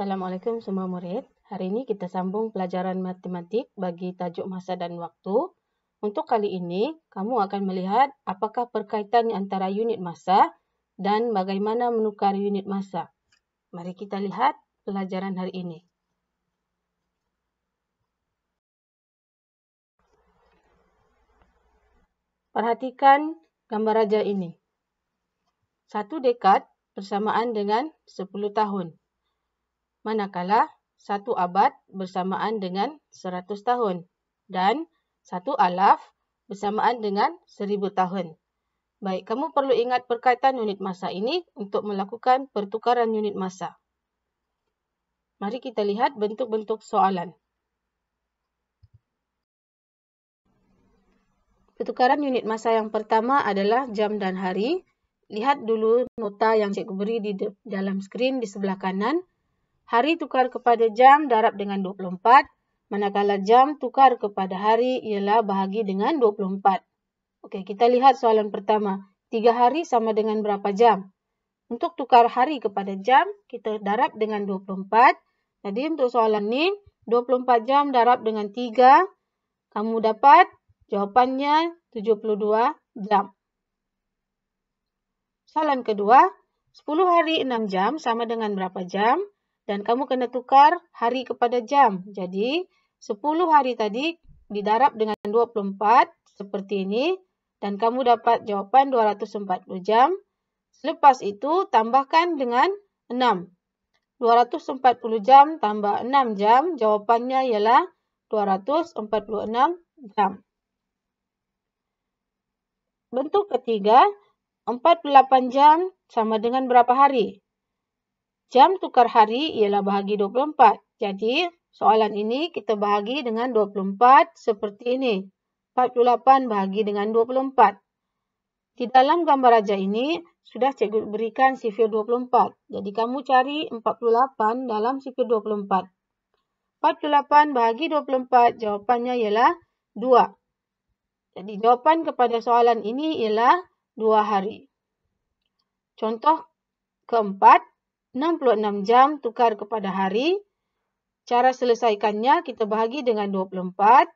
Assalamualaikum semua murid. Hari ini kita sambung pelajaran matematik bagi tajuk masa dan waktu. Untuk kali ini, kamu akan melihat apakah perkaitan antara unit masa dan bagaimana menukar unit masa. Mari kita lihat pelajaran hari ini. Perhatikan gambar raja ini. 1 dekad bersamaan dengan 10 tahun. Manakala 1 abad bersamaan dengan 100 tahun dan 1 alaf bersamaan dengan 1000 tahun. Baik, kamu perlu ingat perkaitan unit masa ini untuk melakukan pertukaran unit masa. Mari kita lihat bentuk-bentuk soalan. Pertukaran unit masa yang pertama adalah jam dan hari. Lihat dulu nota yang cikgu beri di dalam skrin di sebelah kanan. Hari tukar kepada jam darab dengan 24, manakala jam tukar kepada hari ialah bahagi dengan 24. Okey, kita lihat soalan pertama. 3 hari sama dengan berapa jam? Untuk tukar hari kepada jam, kita darab dengan 24. Jadi untuk soalan ni, 24 jam darab dengan 3, kamu dapat jawapannya 72 jam. Soalan kedua, 10 hari 6 jam sama dengan berapa jam? Dan kamu kena tukar hari kepada jam. Jadi, 10 hari tadi didarab dengan 24 seperti ini. Dan kamu dapat jawapan 240 jam. Selepas itu, tambahkan dengan 6. 240 jam tambah 6 jam, jawapannya ialah 246 jam. Bentuk ketiga, 48 jam sama dengan berapa hari? Jam tukar hari ialah bahagi 24. Jadi, soalan ini kita bahagi dengan 24 seperti ini. 48 bahagi dengan 24. Di dalam gambar raja ini, sudah cikgu berikan sifir 24. Jadi, kamu cari 48 dalam sifir 24. 48 bahagi 24, jawapannya ialah 2. Jadi, jawapan kepada soalan ini ialah 2 hari. Contoh keempat, 66 jam tukar kepada hari. Cara selesaikannya kita bahagi dengan 24.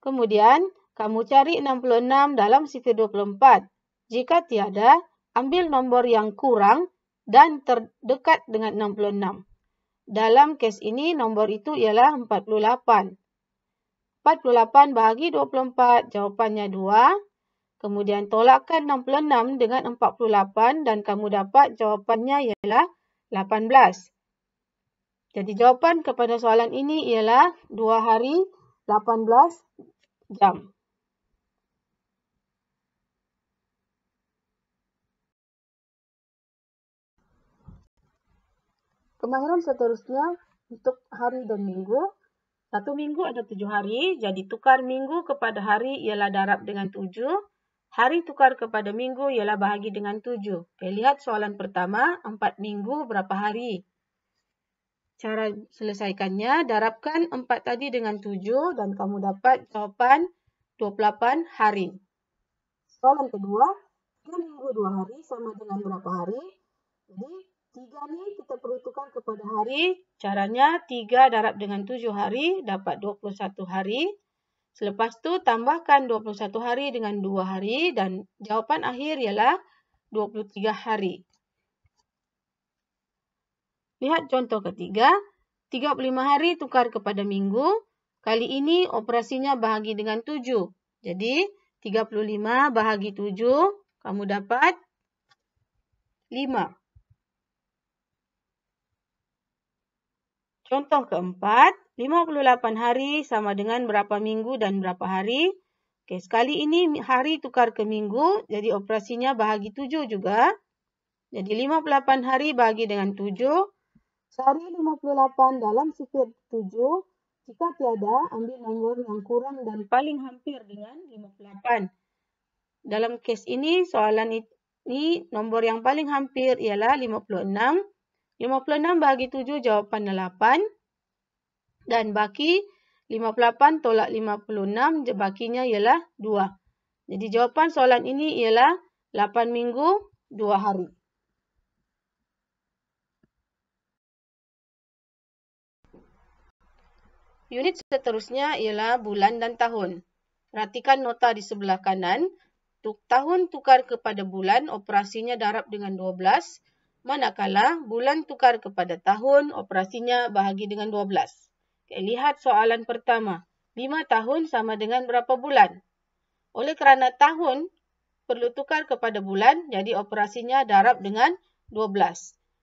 Kemudian kamu cari 66 dalam sifir 24. Jika tiada, ambil nombor yang kurang dan terdekat dengan 66. Dalam kes ini nombor itu ialah 48. 48 bahagi 24, jawapannya 2. Kemudian tolakkan 66 dengan 48 dan kamu dapat jawapannya ialah 18. Jadi jawapan kepada soalan ini ialah 2 hari 18 jam. Kemahiran seterusnya untuk hari dan minggu. 1 minggu ada 7 hari, jadi tukar minggu kepada hari ialah darab dengan 7. Hari tukar kepada minggu ialah bahagi dengan 7. Okay, lihat soalan pertama, 4 minggu berapa hari? Cara selesaikannya, darabkan 4 tadi dengan 7 dan kamu dapat jawapan 28 hari. Soalan kedua, 3 minggu 2 hari sama dengan berapa hari? Jadi, 3 ni kita perlu tukar kepada hari. Caranya 3 darab dengan 7 hari, dapat 21 hari. Selepas tu tambahkan 21 hari dengan 2 hari dan jawapan akhir ialah 23 hari. Lihat contoh ketiga, 35 hari tukar kepada minggu. Kali ini operasinya bahagi dengan 7. Jadi 35 bahagi 7, kamu dapat 5. Contoh keempat, 58 hari sama dengan berapa minggu dan berapa hari? Okey, sekali ini hari tukar ke minggu, jadi operasinya bahagi 7 juga. Jadi 58 hari bahagi dengan 7. Cari 58 dalam sifir 7. Jika tiada, ambil nombor yang kurang dan paling hampir dengan 58. Dalam kes ini, soalan ini nombor yang paling hampir ialah 56. 56 bahagi 7 jawapannya 8. Dan baki 58 tolak 56, bakinya ialah 2. Jadi jawapan soalan ini ialah 8 minggu 2 hari. Unit seterusnya ialah bulan dan tahun. Perhatikan nota di sebelah kanan. Tahun tukar kepada bulan, operasinya darab dengan 12. Manakala bulan tukar kepada tahun, operasinya bahagi dengan 12. Okay, lihat soalan pertama. 5 tahun sama dengan berapa bulan? Oleh kerana tahun perlu tukar kepada bulan, jadi operasinya darab dengan 12.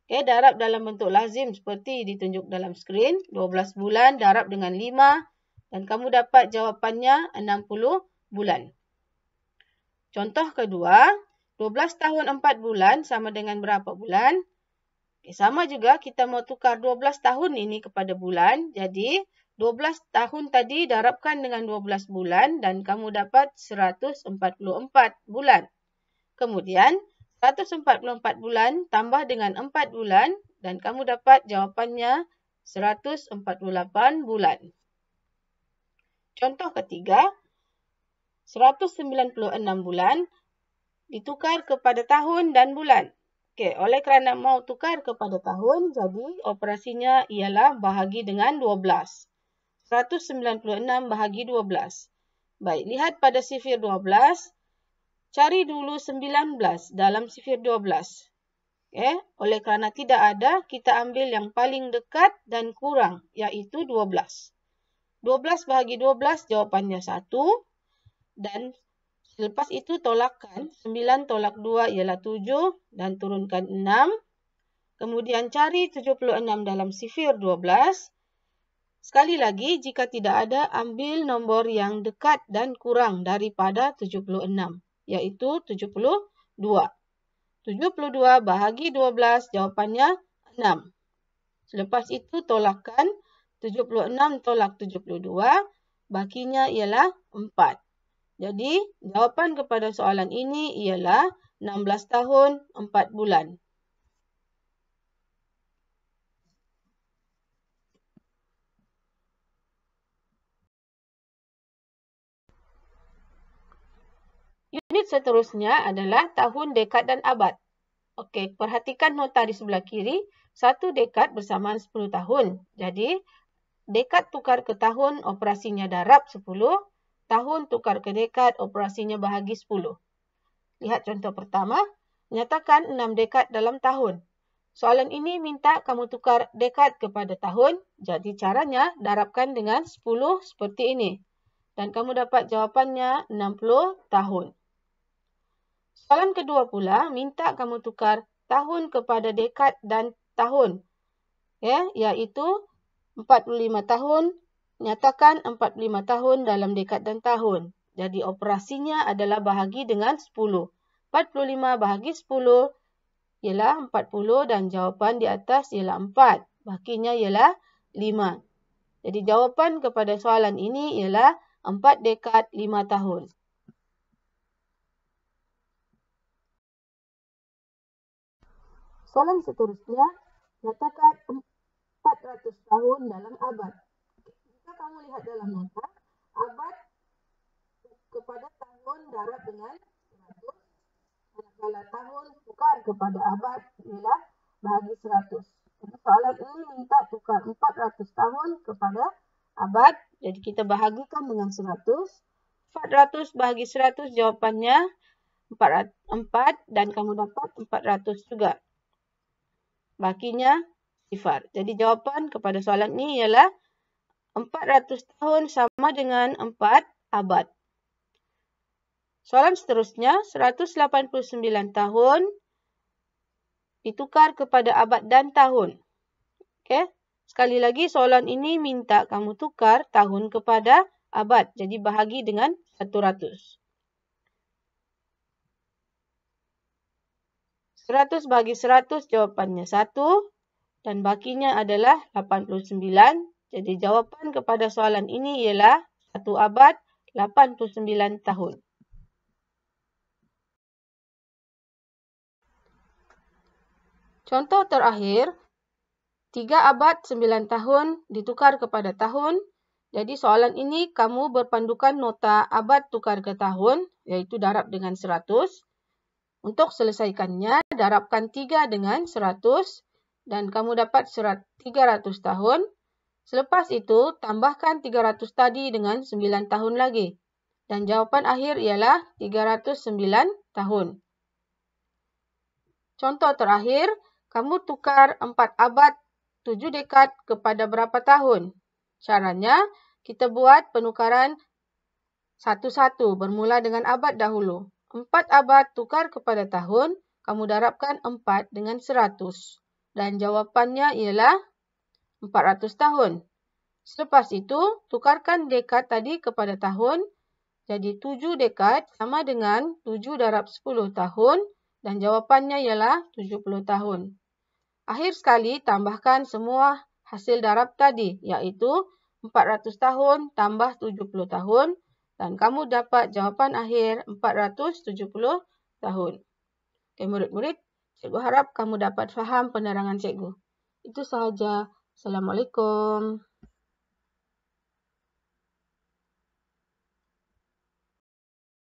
Okay, darab dalam bentuk lazim seperti ditunjuk dalam skrin. 12 bulan darab dengan 5 dan kamu dapat jawapannya 60 bulan. Contoh kedua, 12 tahun 4 bulan sama dengan berapa bulan? Okay, sama juga kita mau tukar 12 tahun ini kepada bulan. Jadi 12 tahun tadi darabkan dengan 12 bulan dan kamu dapat 144 bulan. Kemudian 144 bulan tambah dengan 4 bulan dan kamu dapat jawapannya 148 bulan. Contoh ketiga, 196 bulan ditukar kepada tahun dan bulan. Okey, oleh kerana mau tukar kepada tahun, jadi operasinya ialah bahagi dengan 12. 196 bahagi 12. Baik, lihat pada sifir 12. Cari dulu 19 dalam sifir 12. Okay. Oleh kerana tidak ada, kita ambil yang paling dekat dan kurang, iaitu 12. 12 bahagi 12, jawapannya 1. Dan selepas itu tolakkan. 9 tolak 2 ialah 7 dan turunkan 6. Kemudian cari 76 dalam sifir 12. Sekali lagi, jika tidak ada, ambil nombor yang dekat dan kurang daripada 76, iaitu 72. 72 bahagi 12, jawapannya 6. Selepas itu tolakkan. 76 tolak 72, bakinya ialah 4. Jadi, jawapan kepada soalan ini ialah 16 tahun 4 bulan. Unit seterusnya adalah tahun, dekad dan abad. Okey, perhatikan nota di sebelah kiri. 1 dekad bersamaan 10 tahun. Jadi, dekad tukar ke tahun, operasinya darab 10. Tahun tukar ke dekad, operasinya bahagi 10. Lihat contoh pertama. Nyatakan 6 dekad dalam tahun. Soalan ini minta kamu tukar dekad kepada tahun. Jadi caranya darabkan dengan 10 seperti ini. Dan kamu dapat jawapannya 60 tahun. Soalan kedua pula minta kamu tukar tahun kepada dekad dan tahun. Ya, iaitu 45 tahun. Nyatakan 45 tahun dalam dekad dan tahun. Jadi operasinya adalah bahagi dengan 10. 45 bahagi 10 ialah 40 dan jawapan di atas ialah 4. Bakinya ialah 5. Jadi jawapan kepada soalan ini ialah 4 dekad 5 tahun. Soalan seterusnya, nyatakan 400 tahun dalam abad. Jika kamu lihat dalam nota, abad kepada tahun darab dengan 100. Manakala tahun tukar kepada abad ialah bahagi 100. Jadi soalan ini minta tukar 400 tahun kepada abad. Jadi kita bahagikan dengan 100. 400 bahagi 100 jawapannya 4 dan kamu dapat 400 juga. Bakinya 0. Jadi jawapan kepada soalan ini ialah 400 tahun sama dengan 4 abad. Soalan seterusnya, 189 tahun ditukar kepada abad dan tahun. Okay. Sekali lagi soalan ini minta kamu tukar tahun kepada abad. Jadi bahagi dengan 100. 100 bagi 100 jawapannya 1 dan bakinya adalah 89. Jadi jawapan kepada soalan ini ialah 1 abad 89 tahun. Contoh terakhir, 3 abad 9 tahun ditukar kepada tahun. Jadi soalan ini kamu berpandukan nota abad tukar ke tahun, iaitu darab dengan 100. Untuk selesaikannya, darabkan 3 dengan 100 dan kamu dapat 300 tahun. Selepas itu, tambahkan 300 tadi dengan 9 tahun lagi. Dan jawapan akhir ialah 309 tahun. Contoh terakhir, kamu tukar 4 abad 7 dekad kepada berapa tahun? Caranya, kita buat penukaran satu-satu bermula dengan abad dahulu. 4 abad tukar kepada tahun, kamu darabkan 4 dengan 100. Dan jawapannya ialah 400 tahun. Selepas itu, tukarkan dekad tadi kepada tahun. Jadi 7 dekad sama dengan 7 darab 10 tahun. Dan jawapannya ialah 70 tahun. Akhir sekali, tambahkan semua hasil darab tadi, iaitu 400 tahun tambah 70 tahun. Dan kamu dapat jawapan akhir 470 tahun. Okey, murid-murid, cikgu harap kamu dapat faham penerangan cikgu. Itu sahaja. Assalamualaikum.